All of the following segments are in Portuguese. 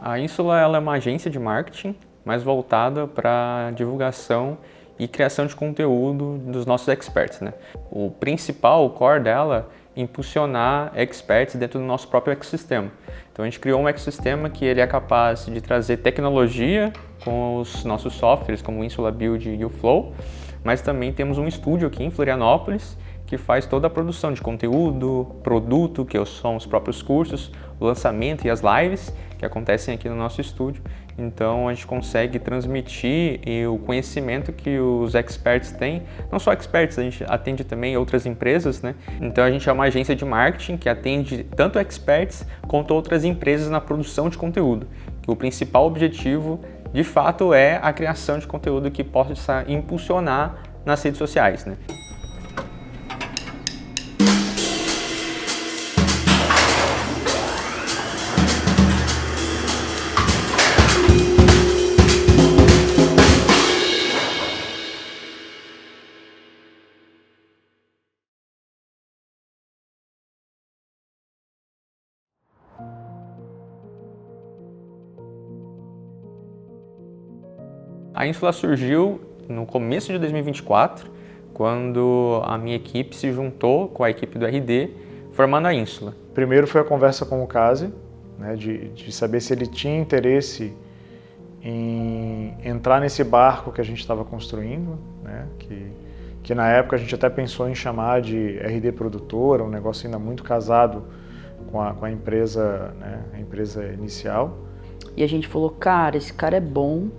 A Ínsula ela é uma agência de marketing, mais voltada para divulgação e criação de conteúdo dos nossos experts, né? O principal, o core dela, é impulsionar experts dentro do nosso próprio ecossistema. Então a gente criou um ecossistema que ele é capaz de trazer tecnologia com os nossos softwares, como o Ínsula Build e o Flow, mas também temos um estúdio aqui em Florianópolis que faz toda a produção de conteúdo, produto, que são os próprios cursos, o lançamento e as lives que acontecem aqui no nosso estúdio. Então a gente consegue transmitir o conhecimento que os experts têm, não só experts, a gente atende também outras empresas, né? Então a gente é uma agência de marketing que atende tanto experts quanto outras empresas na produção de conteúdo. O principal objetivo, de fato, é a criação de conteúdo que possa impulsionar nas redes sociais, né? A Ínsula surgiu no começo de 2024, quando a minha equipe se juntou com a equipe do RD, formando a Ínsula. Primeiro foi a conversa com o Kazi, né, de saber se ele tinha interesse em entrar nesse barco que a gente estava construindo, né, que na época a gente até pensou em chamar de RD Produtora, um negócio ainda muito casado com a empresa, né, a empresa inicial. E a gente falou, cara, esse cara é bom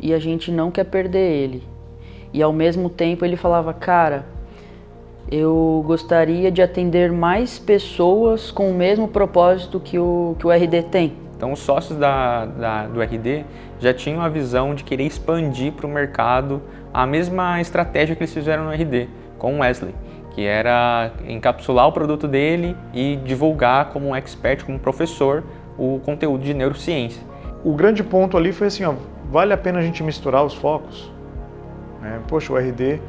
e a gente não quer perder ele. E ao mesmo tempo ele falava, cara, eu gostaria de atender mais pessoas com o mesmo propósito que o RD tem. Então os sócios do RD já tinham a visão de querer expandir para o mercado a mesma estratégia que eles fizeram no RD, com o Wesley, que era encapsular o produto dele e divulgar como um expert, como professor, o conteúdo de neurociência. O grande ponto ali foi assim, ó, vale a pena a gente misturar os focos? Né? Poxa, o RD,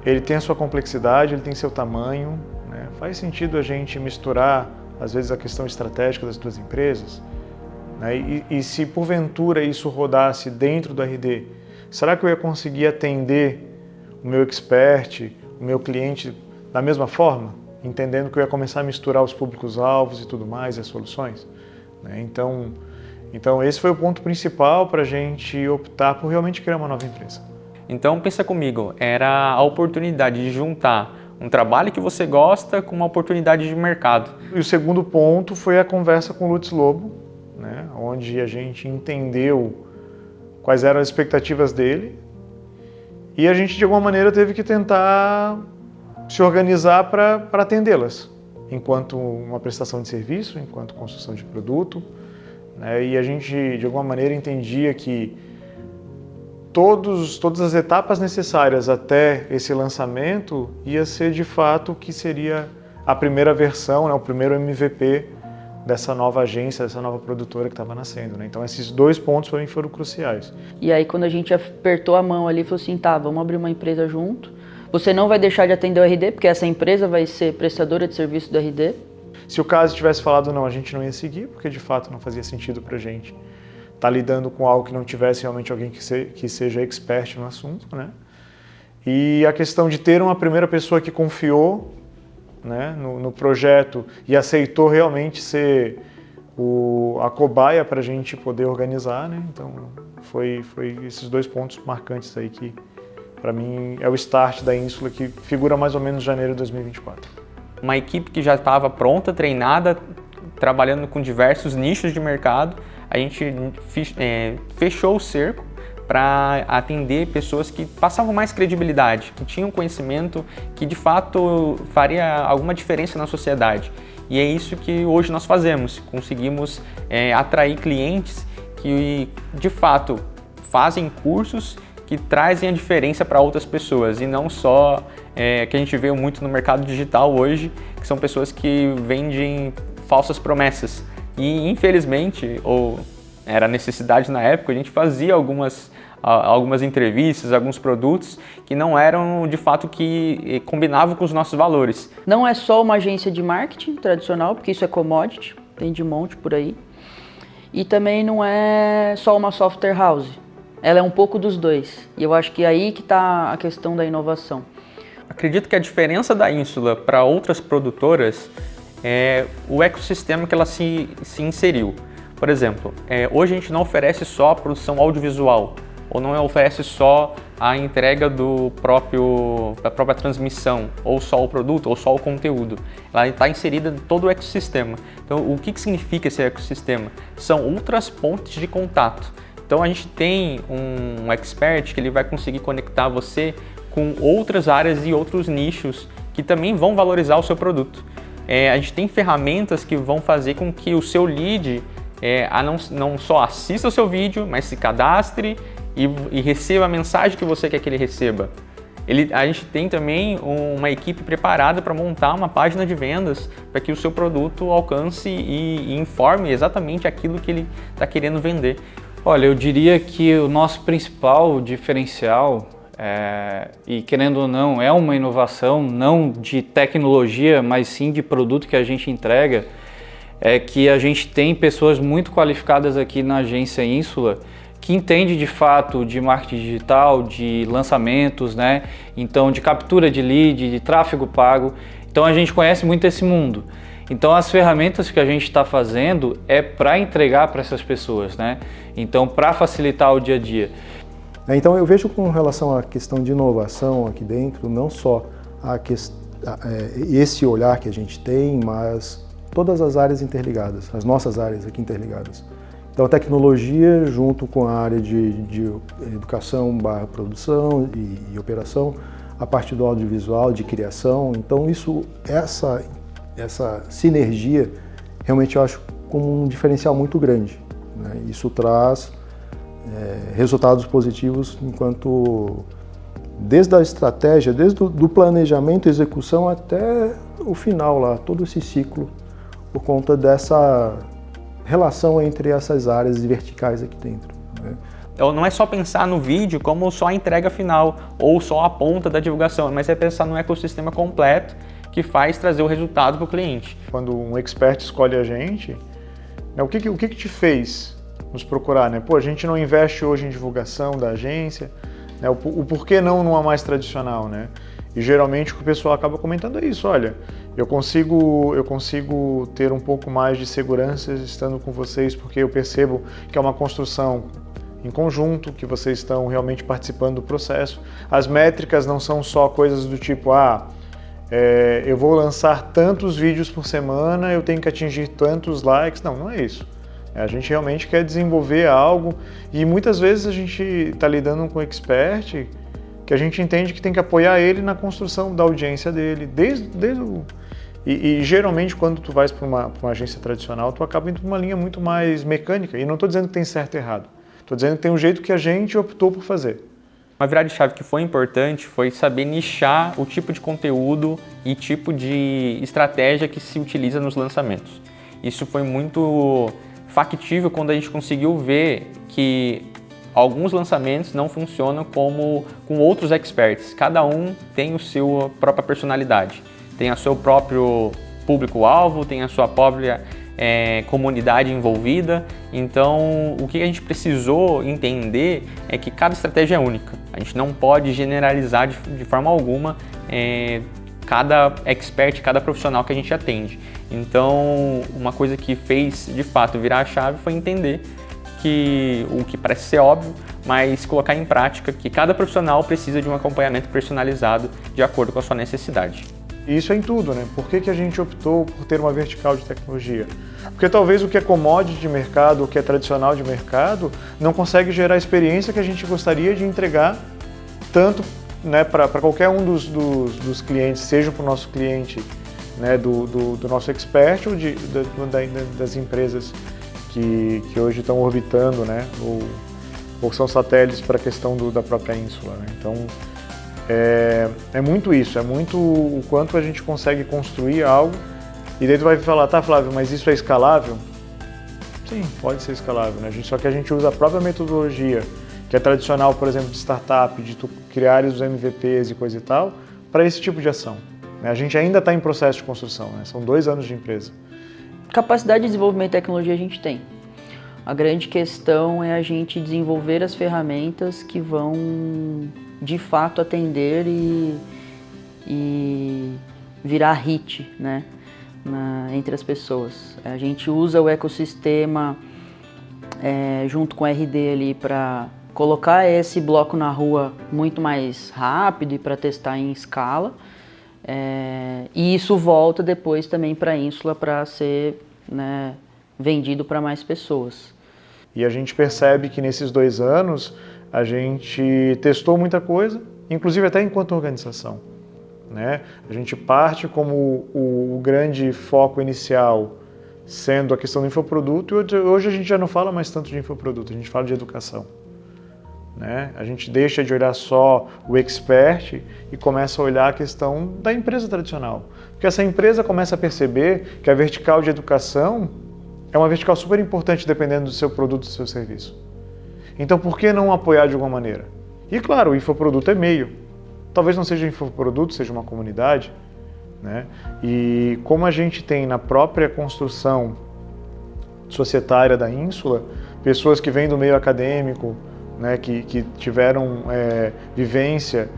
ele tem a sua complexidade, ele tem seu tamanho, né? Faz sentido a gente misturar, às vezes, a questão estratégica das duas empresas? Né? E se porventura isso rodasse dentro do RD, será que eu ia conseguir atender o meu expert, o meu cliente da mesma forma? Entendendo que eu ia começar a misturar os públicos-alvos e tudo mais, e as soluções? Né? Então esse foi o ponto principal para a gente optar por realmente criar uma nova empresa. Então pensa comigo, era a oportunidade de juntar um trabalho que você gosta com uma oportunidade de mercado. E o segundo ponto foi a conversa com o Lutz Lobo, né, onde a gente entendeu quais eram as expectativas dele e a gente de alguma maneira teve que tentar se organizar para atendê-las, enquanto uma prestação de serviço, enquanto construção de produto. E a gente, de alguma maneira, entendia que todas as etapas necessárias até esse lançamento ia ser, de fato, o que seria a primeira versão, né, o primeiro MVP dessa nova agência, dessa nova produtora que estava nascendo. Né? Então, esses dois pontos, para mim, foram cruciais. E aí, quando a gente apertou a mão ali, falou assim, tá, vamos abrir uma empresa junto. Você não vai deixar de atender o RD, porque essa empresa vai ser prestadora de serviço do RD. Se o caso tivesse falado não, a gente não ia seguir, porque de fato não fazia sentido para a gente estar lidando com algo que não tivesse realmente alguém que seja expert no assunto, né? E a questão de ter uma primeira pessoa que confiou, né, no projeto e aceitou realmente ser a cobaia para a gente poder organizar, né? Então foi esses dois pontos marcantes aí que, para mim, é o start da Ínsula, que figura mais ou menos em janeiro de 2024. Uma equipe que já estava pronta, treinada, trabalhando com diversos nichos de mercado, a gente fechou o cerco para atender pessoas que passavam mais credibilidade, que tinham conhecimento, que de fato faria alguma diferença na sociedade. E é isso que hoje nós fazemos, conseguimos atrair clientes que de fato fazem cursos que trazem a diferença para outras pessoas e não só que a gente vê muito no mercado digital hoje, que são pessoas que vendem falsas promessas. E infelizmente, ou era necessidade na época, a gente fazia algumas entrevistas, alguns produtos que não eram de fato que combinavam com os nossos valores. Não é só uma agência de marketing tradicional, porque isso é commodity, tem de monte por aí. e também não é só uma software house. Ela é um pouco dos dois. E eu acho que é aí que está a questão da inovação. Acredito que a diferença da Insula para outras produtoras é o ecossistema que ela se inseriu. Por exemplo, hoje a gente não oferece só a produção audiovisual, ou não oferece só a entrega da própria transmissão, ou só o produto, ou só o conteúdo. Ela está inserida em todo o ecossistema. Então, o que significa esse ecossistema? São outras pontes de contato. Então, a gente tem um expert que ele vai conseguir conectar você com outras áreas e outros nichos que também vão valorizar o seu produto. A gente tem ferramentas que vão fazer com que o seu lead não só assista o seu vídeo, mas se cadastre e receba a mensagem que você quer que ele receba. A gente tem também uma equipe preparada para montar uma página de vendas para que o seu produto alcance e informe exatamente aquilo que ele está querendo vender. Olha, eu diria que o nosso principal diferencial, e querendo ou não, é uma inovação não de tecnologia, mas sim de produto que a gente entrega, é que a gente tem pessoas muito qualificadas aqui na agência Insula que entende de fato de marketing digital, de lançamentos, né? Então de captura de lead, de tráfego pago. Então a gente conhece muito esse mundo. Então as ferramentas que a gente está fazendo é para entregar para essas pessoas, né? Então para facilitar o dia a dia. Então eu vejo com relação à questão de inovação aqui dentro, não só esse olhar que a gente tem, mas todas as áreas interligadas, as nossas áreas aqui interligadas. Então a tecnologia junto com a área de educação / produção e operação, a parte do audiovisual, de criação. Então essa sinergia realmente eu acho como um diferencial muito grande, né? Isso traz resultados positivos enquanto desde a estratégia, desde o planejamento, execução até o final lá, todo esse ciclo, por conta dessa relação entre essas áreas verticais aqui dentro, né? Então, não é só pensar no vídeo como só a entrega final ou só a ponta da divulgação, mas é pensar no ecossistema completo que faz trazer o resultado para o cliente. Quando um expert escolhe a gente, né, o que te fez nos procurar, né? Pô, a gente não investe hoje em divulgação da agência, né? O porquê não numa mais tradicional, né? E geralmente o que o pessoal acaba comentando é isso, olha, eu consigo ter um pouco mais de segurança estando com vocês, porque eu percebo que é uma construção em conjunto, que vocês estão realmente participando do processo. As métricas não são só coisas do tipo, eu vou lançar tantos vídeos por semana, eu tenho que atingir tantos likes. Não é isso. A gente realmente quer desenvolver algo e muitas vezes a gente está lidando com um expert que a gente entende que tem que apoiar ele na construção da audiência dele, E geralmente quando tu vais para uma agência tradicional, tu acaba indo para uma linha muito mais mecânica. E não estou dizendo que tem certo e errado. Estou dizendo que tem um jeito que a gente optou por fazer. Uma virada de chave que foi importante foi saber nichar o tipo de conteúdo e tipo de estratégia que se utiliza nos lançamentos. Isso foi muito factível quando a gente conseguiu ver que alguns lançamentos não funcionam como com outros experts. Cada um tem a sua própria personalidade, tem o seu próprio público-alvo, tem a sua própria comunidade envolvida. Então, o que a gente precisou entender é que cada estratégia é única. A gente não pode generalizar de forma alguma cada expert, cada profissional que a gente atende. Então, uma coisa que fez de fato virar a chave foi entender que o que parece ser óbvio, mas colocar em prática que cada profissional precisa de um acompanhamento personalizado de acordo com a sua necessidade. E isso é em tudo, né? Por que a gente optou por ter uma vertical de tecnologia? Porque talvez o que é commodity de mercado, o que é tradicional de mercado, não consegue gerar a experiência que a gente gostaria de entregar tanto, né, para qualquer um dos clientes, seja para o nosso cliente, né, do nosso expert ou das empresas que hoje estão orbitando, né, ou são satélites para a questão da própria Insula, né? Então, é muito isso, é muito o quanto a gente consegue construir algo e daí tu vai falar, tá, Flávio, mas isso é escalável? Sim, pode ser escalável, né? Só que a gente usa a própria metodologia, que é tradicional, por exemplo, de startup, de tu criar os MVPs e coisa e tal, para esse tipo de ação, né? A gente ainda está em processo de construção, né? São 2 anos de empresa. Capacidade de desenvolvimento e tecnologia a gente tem. A grande questão é a gente desenvolver as ferramentas que vão de fato atender e virar hit, né, entre as pessoas. A gente usa o ecossistema junto com o RD ali para colocar esse bloco na rua muito mais rápido e para testar em escala. E isso volta depois também para a Ínsula para ser, né, vendido para mais pessoas. E a gente percebe que nesses 2 anos a gente testou muita coisa, inclusive até enquanto organização, né? A gente parte como o grande foco inicial sendo a questão do infoproduto, e hoje a gente já não fala mais tanto de infoproduto, a gente fala de educação, né? A gente deixa de olhar só o expert e começa a olhar a questão da empresa tradicional. Porque essa empresa começa a perceber que a vertical de educação é uma vertical super importante dependendo do seu produto, do seu serviço. Então, por que não apoiar de alguma maneira? E claro, o infoproduto é meio. Talvez não seja um infoproduto, seja uma comunidade, né? E como a gente tem na própria construção societária da Ínsula, pessoas que vêm do meio acadêmico, né, que tiveram vivência,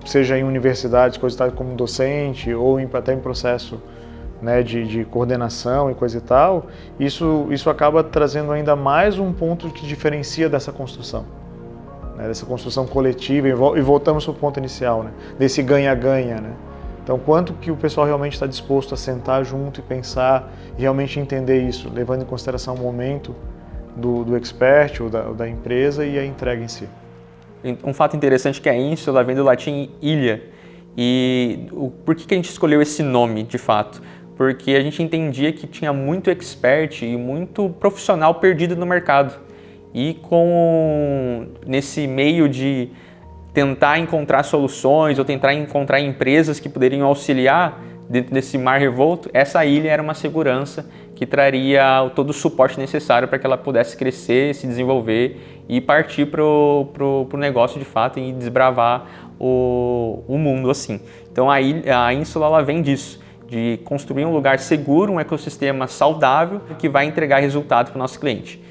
seja em universidades, coisa e tal, como docente, ou até em processo, né, de coordenação e coisa e tal, isso acaba trazendo ainda mais um ponto que diferencia dessa construção, né, dessa construção coletiva, e voltamos para o ponto inicial, né, desse ganha-ganha, né? Então, quanto que o pessoal realmente está disposto a sentar junto e pensar e realmente entender isso, levando em consideração o momento do expert ou da empresa e a entrega em si. Um fato interessante é que a Ínsula vem do latim ilha. E por que a gente escolheu esse nome, de fato? Porque a gente entendia que tinha muito expert e muito profissional perdido no mercado. E nesse meio de tentar encontrar soluções ou tentar encontrar empresas que poderiam auxiliar dentro desse mar revolto, essa ilha era uma segurança que traria todo o suporte necessário para que ela pudesse crescer, se desenvolver e partir para o negócio de fato e desbravar o mundo assim. Então a Ínsula ela vem disso, de construir um lugar seguro, um ecossistema saudável que vai entregar resultado para o nosso cliente.